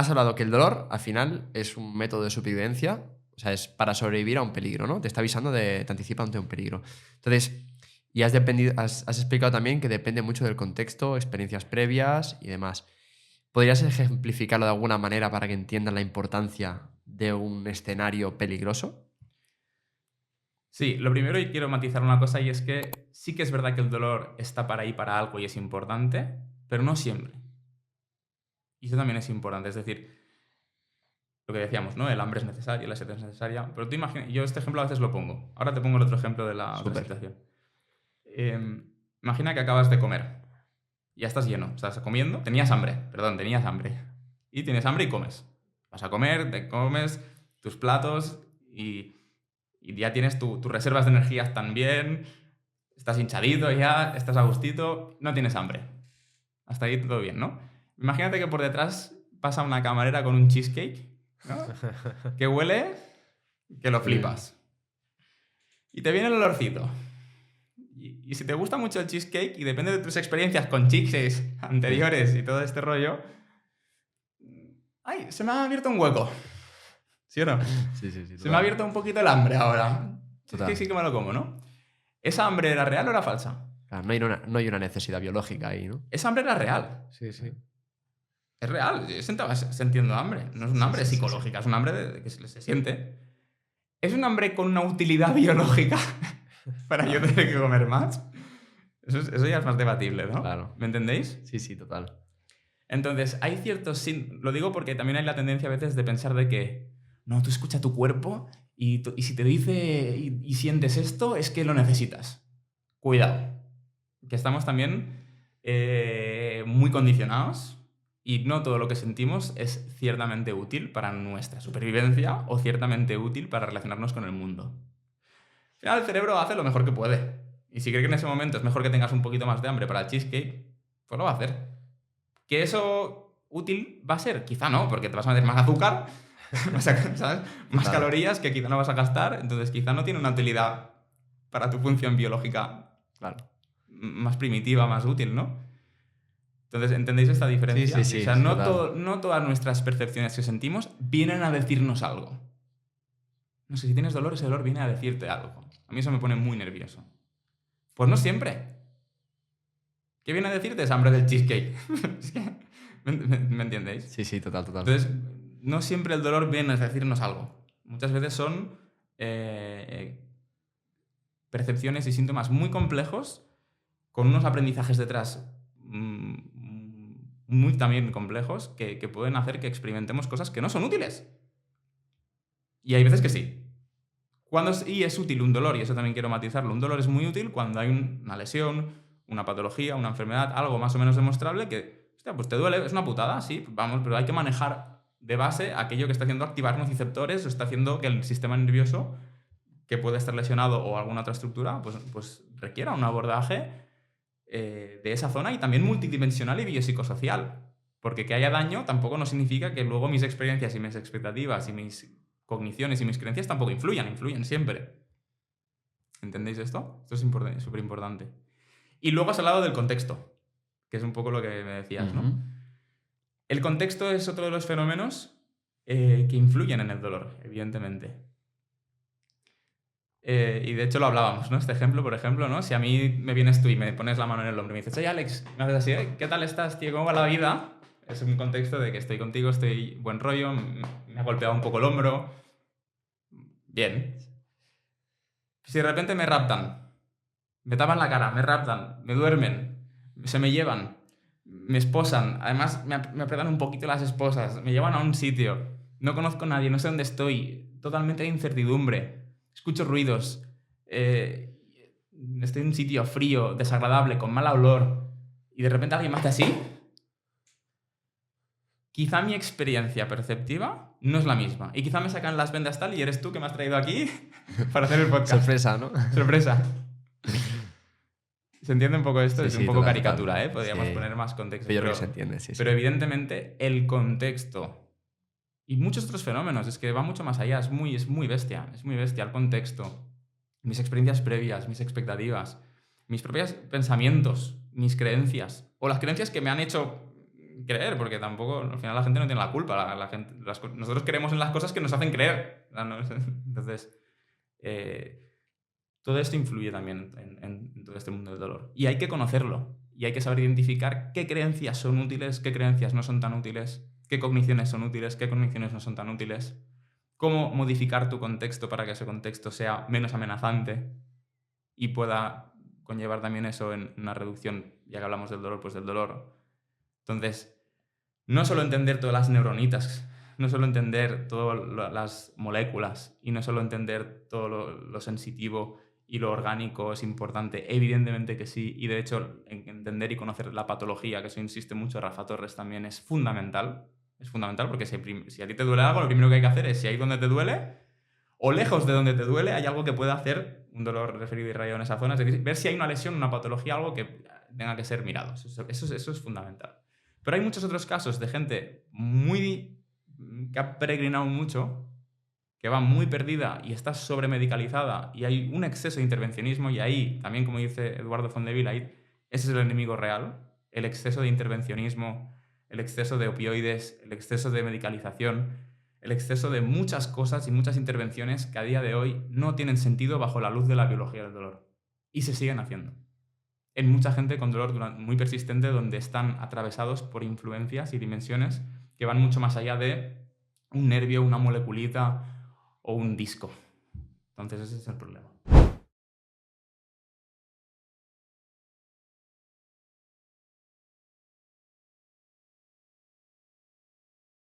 has hablado que el dolor, al final, es un método de supervivencia, o sea, es para sobrevivir a un peligro, ¿no? Te está avisando, te anticipa ante un peligro. Entonces, y has explicado también que depende mucho del contexto, experiencias previas y demás. ¿Podrías ejemplificarlo de alguna manera para que entiendan la importancia de un escenario peligroso? Sí, lo primero y quiero matizar una cosa y es que sí que es verdad que el dolor está para ahí para algo y es importante, pero no siempre. Y eso también es importante, es decir, lo que decíamos, ¿no? El hambre es necesaria, la sed es necesaria, pero tú imagina, yo este ejemplo a veces lo pongo. Ahora te pongo el otro ejemplo de la otra Súper. situación. Imagina que acabas de comer, ya estás lleno, estás comiendo, tenías hambre, y tienes hambre y comes. Vas a comer, te comes tus platos y ya tienes tus reservas de energías también, estás hinchadito ya, estás a gustito, no tienes hambre. Hasta ahí todo bien, ¿no? Imagínate que por detrás pasa una camarera con un cheesecake, ¿no? Que huele, que lo Sí. flipas. Y te viene el olorcito. Y si te gusta mucho el cheesecake y depende de tus experiencias con cheesecakes anteriores y todo este rollo, ¡ay! Se me ha abierto un hueco. ¿Sí o no? Sí, sí, sí, Se me ha total. abierto un poquito el hambre ahora. Cheesecake Total. sí que me lo como, ¿no? ¿Esa hambre era real o era falsa? Claro, no hay una necesidad biológica ahí, ¿no? Esa hambre era real. Sí, sí. Es real. Yo estaba sintiendo hambre. No es un hambre Sí, sí, sí, sí. psicológica, es un hambre de que se siente. ¿Es un hambre con una utilidad biológica para yo tener que comer más? Eso ya es más debatible, ¿no? Claro. ¿Me entendéis? Sí, sí, total. Entonces, hay ciertos... Lo digo porque también hay la tendencia a veces de pensar de que, no, tú escucha tu cuerpo y si te dice y sientes esto, es que lo necesitas. Cuidado. Que estamos también muy condicionados y no todo lo que sentimos es ciertamente útil para nuestra supervivencia o ciertamente útil para relacionarnos con el mundo. Al final el cerebro hace lo mejor que puede. Y si cree que en ese momento es mejor que tengas un poquito más de hambre para el cheesecake, pues lo va a hacer. ¿Que eso útil va a ser? Quizá no, porque te vas a meter más azúcar, ¿sabes? Más Total. calorías que quizá no vas a gastar, entonces quizá no tiene una utilidad para tu función biológica Claro. más primitiva, más útil, ¿no? Entonces, ¿entendéis esta diferencia? Sí, sí, O sí, sea, total. no todas nuestras percepciones que sentimos vienen a decirnos algo. No sé, si tienes dolor, ese dolor viene a decirte algo. A mí eso me pone muy nervioso. Pues no siempre. ¿Qué viene a decirte esa hambre del cheesecake? Es que, ¿me entendéis? Sí, sí, total, total. Entonces, no siempre el dolor viene a decirnos algo. Muchas veces son percepciones y síntomas muy complejos, con unos aprendizajes detrás muy también complejos, que pueden hacer que experimentemos cosas que no son útiles. Y hay veces que sí. Y es útil un dolor, y eso también quiero matizarlo. Un dolor es muy útil cuando hay una lesión, una patología, una enfermedad, algo más o menos demostrable que, hostia, pues te duele, es una putada, sí, vamos, pero hay que manejar de base aquello que está haciendo activar nociceptores o está haciendo que el sistema nervioso, que puede estar lesionado o alguna otra estructura, pues requiera un abordaje de esa zona y también multidimensional y biopsicosocial. Porque que haya daño tampoco no significa que luego mis experiencias y mis expectativas y mis cogniciones y mis creencias tampoco influyen siempre. ¿Entendéis esto? Esto es súper importante. Y luego has hablado del contexto, que es un poco lo que me decías, ¿no? El contexto es otro de los fenómenos que influyen en el dolor, evidentemente. Y de hecho lo hablábamos, ¿no? Este ejemplo, por ejemplo, ¿no? Si a mí me vienes tú y me pones la mano en el hombro y me dices, oye, Alex, me haces así, ¿eh? ¿Qué tal estás, tío? ¿Cómo va la vida? Es un contexto de que estoy contigo, estoy buen rollo, me ha golpeado un poco el hombro. Bien. Si de repente me raptan, me tapan la cara, me raptan, me duermen, se me llevan, me esposan, además me apretan un poquito las esposas, me llevan a un sitio, no conozco a nadie, no sé dónde estoy, totalmente de incertidumbre, escucho ruidos, estoy en un sitio frío, desagradable, con mal olor, y de repente alguien me hace así. Quizá mi experiencia perceptiva no es la misma. Y quizá me sacan las vendas tal y eres tú que me has traído aquí para hacer el podcast. Sorpresa, ¿no? Sorpresa. ¿Se entiende un poco esto? Sí, Es un sí, poco total, caricatura, total. ¿eh? Podríamos Sí. poner más contexto. Pero yo creo que se entiende, sí, sí. Pero evidentemente el contexto y muchos otros fenómenos, es que va mucho más allá, es muy bestia el contexto, mis experiencias previas, mis expectativas, mis propios pensamientos, mis creencias, o las creencias que me han hecho creer, porque tampoco, al final la gente no tiene la culpa. La gente, nosotros creemos en las cosas que nos hacen creer. Entonces, todo esto influye también en todo este mundo del dolor. Y hay que conocerlo. Y hay que saber identificar qué creencias son útiles, qué creencias no son tan útiles, qué cogniciones son útiles, qué cogniciones no son tan útiles. Cómo modificar tu contexto para que ese contexto sea menos amenazante y pueda conllevar también eso en una reducción, ya que hablamos del dolor, pues del dolor. Entonces, no solo entender todas las neuronitas, no solo entender todas las moléculas y no solo entender todo lo sensitivo y lo orgánico es importante, evidentemente que sí, y de hecho entender y conocer la patología, que eso insiste mucho Rafa Torres también, es fundamental. Es fundamental porque si a ti te duele algo, lo primero que hay que hacer es, si ahí donde te duele, o lejos de donde te duele, hay algo que pueda hacer, un dolor referido y rayado en esa zona, es decir, ver si hay una lesión, una patología, algo que tenga que ser mirado. Eso es fundamental. Pero hay muchos otros casos de gente que ha peregrinado mucho, que va muy perdida y está sobremedicalizada y hay un exceso de intervencionismo y ahí, también como dice Eduardo Fondeville, ahí, ese es el enemigo real, el exceso de intervencionismo, el exceso de opioides, el exceso de medicalización, el exceso de muchas cosas y muchas intervenciones que a día de hoy no tienen sentido bajo la luz de la biología del dolor. Y se siguen haciendo. En mucha gente con dolor muy persistente donde están atravesados por influencias y dimensiones que van mucho más allá de un nervio, una moleculita o un disco. Entonces ese es el problema.